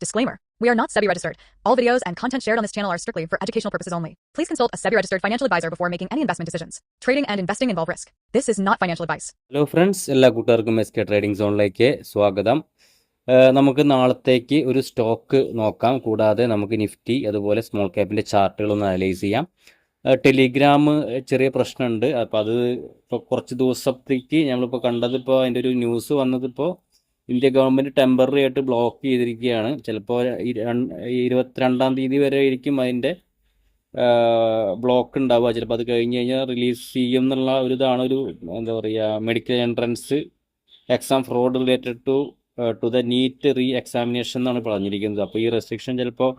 Disclaimer. We are not SEBI registered. All videos and content shared on this channel are strictly for educational purposes only. Please consult a SEBI registered financial advisor before making any investment decisions. Trading and investing involve risk. This is not financial advice. Hello friends, എല്ലാ കൂട്ടുകാർക്കും SK trading സോണിലേക്ക് സ്വാഗതം. നമുക്ക് നാളത്തേക്ക് ഒരു stock നോക്കാം. കൂടാതെ നമുക്ക് Nifty അതുപോലെ സ്മോൾ ക്യാപ്പിൻ്റെ ചാർട്ടുകളൊന്ന് അനലൈസ് ചെയ്യാം. ടെലിഗ്രാം ചെറിയ പ്രശ്നമുണ്ട്. അപ്പോൾ അത് ഇപ്പോൾ കുറച്ച് ദിവസത്തേക്ക് നമ്മളിപ്പോൾ കണ്ടതിപ്പോൾ അതിൻ്റെ ഒരു ന്യൂസ് വന്നതിപ്പോൾ ഇന്ത്യ ഗവൺമെൻറ് ടെമ്പററി ആയിട്ട് ബ്ലോക്ക് ചെയ്തിരിക്കുകയാണ്. ചിലപ്പോൾ 22-ാം തീയതി വരെ ആയിരിക്കും അതിൻ്റെ ബ്ലോക്ക് ഉണ്ടാവുക. ചിലപ്പോൾ അത് കഴിഞ്ഞ് കഴിഞ്ഞാൽ റിലീസ് ചെയ്യും എന്നുള്ള ഒരു ഇതാണ് ഒരു എന്താ പറയുക medical entrance exam fraud related to the NEET reexamination എന്നാണ് പറഞ്ഞിരിക്കുന്നത്. അപ്പോൾ ഈ റെസ്ട്രിക്ഷൻ ചിലപ്പോൾ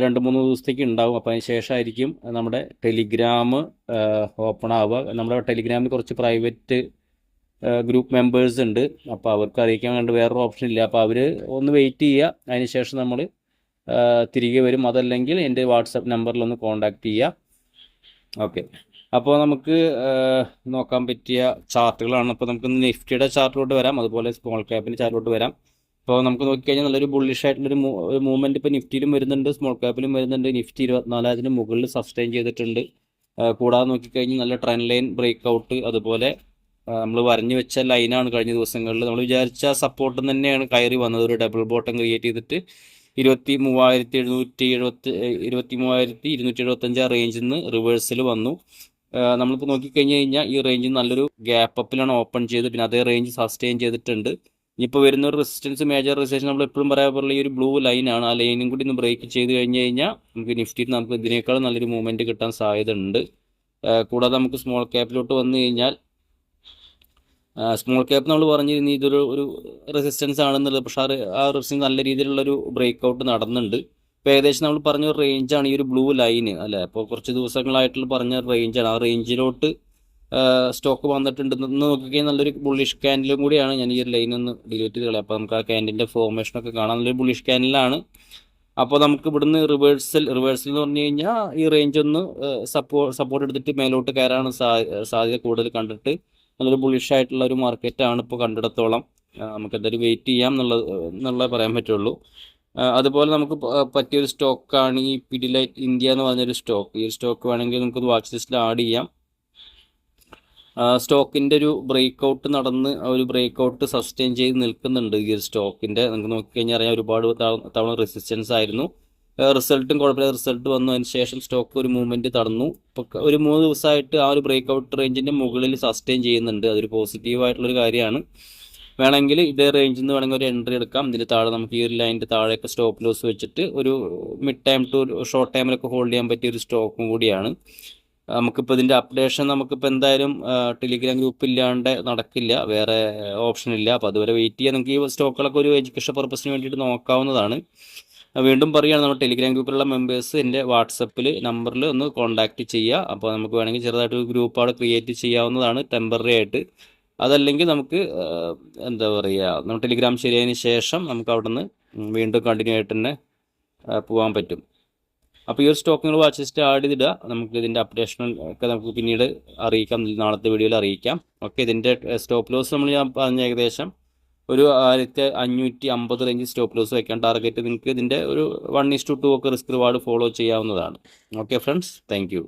2-3 ദിവസത്തേക്ക് ഉണ്ടാവും. അപ്പോൾ അതിന് ശേഷമായിരിക്കും നമ്മുടെ ടെലിഗ്രാം ഓപ്പൺ ആവുക. നമ്മുടെ ടെലിഗ്രാമിൽ കുറച്ച് പ്രൈവറ്റ് ഗ്രൂപ്പ് മെമ്പേഴ്സ് ഉണ്ട്. അപ്പോൾ അവർക്ക് അറിയിക്കാൻ വേണ്ടി വേറൊരു ഓപ്ഷൻ ഇല്ല. അപ്പോൾ അവർ ഒന്ന് വെയിറ്റ് ചെയ്യുക. അതിന് ശേഷം നമ്മൾ തിരികെ വരും. അതല്ലെങ്കിൽ എൻ്റെ വാട്സപ്പ് നമ്പറിലൊന്ന് കോൺടാക്റ്റ് ചെയ്യുക. ഓക്കെ, അപ്പോൾ നമുക്ക് നോക്കാൻ പറ്റിയ ചാർട്ടുകളാണ്. അപ്പോൾ നമുക്ക് നിഫ്റ്റിയുടെ ചാർട്ടിലോട്ട് വരാം, അതുപോലെ സ്മോൾ ക്യാപ്പിൻ്റെ ചാർട്ടിലോട്ട് വരാം. അപ്പോൾ നമുക്ക് നോക്കിക്കഴിഞ്ഞാൽ നല്ലൊരു ബുള്ളിഷ് ആയിട്ടുള്ളൊരു മൂവ്മെൻറ്റ് ഇപ്പോൾ നിഫ്റ്റിയിലും വരുന്നുണ്ട്, സ്മോൾ ക്യാപ്പിലും വരുന്നുണ്ട്. നിഫ്റ്റി 24,000 മുകളിൽ സസ്റ്റെയിൻ ചെയ്തിട്ടുണ്ട്. കൂടാതെ നോക്കിക്കഴിഞ്ഞാൽ നല്ല ട്രെൻഡ് ലൈൻ ബ്രേക്ക് ഔട്ട്, അതുപോലെ നമ്മൾ വരഞ്ഞു വെച്ച ലൈനാണ് കഴിഞ്ഞ ദിവസങ്ങളിൽ. നമ്മൾ വിചാരിച്ച സപ്പോർട്ട് തന്നെയാണ് കയറി വന്നത്. ഒരു ഡബിൾ ബോട്ടം ക്രിയേറ്റ് ചെയ്തിട്ട് 23,275 റേഞ്ചിൽ നിന്ന് റിവേഴ്സിൽ വന്നു. നമ്മളിപ്പോൾ നോക്കിക്കഴിഞ്ഞ് കഴിഞ്ഞാൽ ഈ റേഞ്ചിൽ നല്ലൊരു ഗ്യാപ്പ് അപ്പിലാണ് ഓപ്പൺ ചെയ്ത്, പിന്നെ അതേ റേഞ്ച് സസ്റ്റെയിൻ ചെയ്തിട്ടുണ്ട്. ഇനിയിപ്പോൾ വരുന്ന ഒരു റെസിസ്റ്റൻസ്, മേജർ റെസിസ്റ്റൻസ് നമ്മൾ എപ്പോഴും പറയാറുള്ള ഈ ഒരു ബ്ലൂ ലൈനാണ്. ആ ലൈനും കൂടി ഒന്ന് ബ്രേക്ക് ചെയ്ത് കഴിഞ്ഞ് കഴിഞ്ഞാൽ നമുക്ക് നിഫ്റ്റിയിൽ നമുക്ക് ഇതിനേക്കാൾ നല്ലൊരു മൂവ്മെൻറ്റ് കിട്ടാൻ സാധ്യത ഉണ്ട്. കൂടാതെ നമുക്ക് സ്മോൾ ക്യാപ്പിലോട്ട് വന്നു കഴിഞ്ഞാൽ സ്മോൾ ക്യാപ്പ് നമ്മൾ പറഞ്ഞിരുന്നു ഇതൊരു റെസിസ്റ്റൻസ് ആണെന്നുള്ളത്. പക്ഷേ ആ റെസിസ്റ്റൻസ് നല്ല രീതിയിലുള്ളൊരു ബ്രേക്ക് ഔട്ട് നടന്നുണ്ട്. ഇപ്പോൾ ഏകദേശം നമ്മൾ പറഞ്ഞ ഒരു റേഞ്ചാണ് ഈ ഒരു ബ്ലൂ ലൈന് അല്ലേ. അപ്പോൾ കുറച്ച് ദിവസങ്ങളായിട്ടുള്ള പറഞ്ഞ റേഞ്ചാണ്. ആ റേഞ്ചിലോട്ട് സ്റ്റോക്ക് വന്നിട്ടുണ്ടെന്ന് നോക്കിക്കഴിഞ്ഞാൽ നല്ലൊരു ബുള്ളിഷ് ക്യാൻഡിലും കൂടിയാണ്. ഞാൻ ഈ ഒരു ലൈൻ ഒന്ന് ഡിലീറ്റ് ചെയ്ത് കളയാം. അപ്പോൾ നമുക്ക് ആ ക്യാൻഡിൻ്റെ ഫോർമേഷനൊക്കെ കാണാൻ നല്ലൊരു ബുള്ളിഷ് ക്യാൻഡിലാണ്. അപ്പോൾ നമുക്ക് ഇവിടുന്ന് റിവേഴ്സൽ എന്ന് പറഞ്ഞു കഴിഞ്ഞാൽ ഈ റേഞ്ച് ഒന്ന് സപ്പോർട്ട് എടുത്തിട്ട് മേലോട്ട് കയറാണ് സാധ്യത കൂടുതൽ കണ്ടിട്ട്. നല്ലൊരു ബുള്ളിഷ് ആയിട്ടുള്ള ഒരു മാർക്കറ്റാണ് ഇപ്പോൾ കണ്ടിടത്തോളം. നമുക്ക് എന്തായാലും വെയിറ്റ് ചെയ്യാം എന്നുള്ളത് പറയാൻ പറ്റുള്ളൂ. അതുപോലെ നമുക്ക് പറ്റിയൊരു സ്റ്റോക്കാണ് ഈ പിഡിലൈറ്റ് ഇന്ത്യ എന്ന് പറഞ്ഞൊരു സ്റ്റോക്ക്. ഈ ഒരു സ്റ്റോക്ക് വേണമെങ്കിൽ നമുക്കൊരു വാച്ച് ലിസ്റ്റിൽ ആഡ് ചെയ്യാം. സ്റ്റോക്കിൻ്റെ ഒരു ബ്രേക്ക് ഔട്ട് നടന്ന് ഒരു ബ്രേക്ക് ഔട്ട് സസ്റ്റെയിൻ ചെയ്ത് നിൽക്കുന്നുണ്ട്. ഈ ഒരു സ്റ്റോക്കിൻ്റെ നമുക്ക് നോക്കിക്കഴിഞ്ഞാൽ അറിയാം ഒരുപാട് തവണ റെസിസ്റ്റൻസ് ആയിരുന്നു. റിസൾട്ടും കുഴപ്പമില്ല, റിസൾട്ട് വന്നു. അതിന് ശേഷം സ്റ്റോക്ക് ഒരു മൂവ്മെൻറ്റ് തടഞ്ഞു. ഇപ്പോൾ ഒരു 3 ദിവസമായിട്ട് ആ ഒരു ബ്രേക്ക് ഔട്ട് റേഞ്ചിൻ്റെ മുകളിൽ സസ്റ്റെയിൻ ചെയ്യുന്നുണ്ട്. അതൊരു പോസിറ്റീവായിട്ടുള്ളൊരു കാര്യമാണ്. വേണമെങ്കിൽ ഇതേ റേഞ്ചിൽ നിന്ന് വേണമെങ്കിൽ ഒരു എൻട്രി എടുക്കാം. ഇതിന് താഴെ നമുക്ക് ഈ ഒരു ലൈനിൻ്റെ താഴെയൊക്കെ സ്റ്റോപ്പ് ലോസ് വെച്ചിട്ട് ഒരു മിഡ് ടൈം ടു ഷോർട്ട് ടൈമിലൊക്കെ ഹോൾഡ് ചെയ്യാൻ പറ്റിയ ഒരു സ്റ്റോക്കും കൂടിയാണ്. നമുക്കിപ്പോൾ ഇതിൻ്റെ അപ്ഡേഷൻ നമുക്കിപ്പോൾ എന്തായാലും ടെലിഗ്രാം ഗ്രൂപ്പ് ഇല്ലാണ്ട് നടക്കില്ല, വേറെ ഓപ്ഷൻ ഇല്ല. അപ്പോൾ അതുവരെ വെയിറ്റ് ചെയ്യാൻ നമുക്ക് ഈ സ്റ്റോക്കുകളൊക്കെ ഒരു എഡ്യൂക്കേഷൻ പർപ്പസിന് വേണ്ടിയിട്ട് നോക്കാവുന്നതാണ്. വീണ്ടും പറയുകയാണ്, നമ്മുടെ ടെലിഗ്രാം ഗ്രൂപ്പിലുള്ള മെമ്പേഴ്സ് എൻ്റെ വാട്സപ്പിൽ നമ്പറിൽ ഒന്ന് കോൺടാക്റ്റ് ചെയ്യുക. അപ്പോൾ നമുക്ക് വേണമെങ്കിൽ ചെറുതായിട്ട് ഗ്രൂപ്പ് അവിടെ ക്രിയേറ്റ് ചെയ്യാവുന്നതാണ് ടെമ്പററി ആയിട്ട്. അതല്ലെങ്കിൽ നമുക്ക് എന്താ പറയുക, നമ്മുടെ ടെലിഗ്രാം ശരിയായതിന് ശേഷം നമുക്ക് അവിടെ നിന്ന് വീണ്ടും കണ്ടിന്യൂ ആയിട്ട് തന്നെ പോകാൻ പറ്റും. അപ്പോൾ ഈ ഒരു സ്റ്റോക്ക് നിങ്ങൾ വാച്ച് ലിസ്റ്റ് ആഡ് ചെയ്തിടുക. നമുക്ക് ഇതിൻ്റെ അപ്ഡേഷൻ ഒക്കെ നമുക്ക് പിന്നീട് അറിയിക്കാം, നാളത്തെ വീഡിയോയിൽ അറിയിക്കാം. ഓക്കെ, ഇതിൻ്റെ സ്റ്റോപ്പ് ലോസ് ഞാൻ പറഞ്ഞ ഏകദേശം ഒരു 1550 റേഞ്ച് സ്റ്റോപ്പ് ലോസ് വയ്ക്കാൻ ടാർഗറ്റ്. നിങ്ങൾക്ക് ഇതിൻ്റെ ഒരു 1:2 ഒക്കെ റിസ്ക് റിവാർഡ് ഫോളോ ചെയ്യാവുന്നതാണ്. Okay friends, thank you.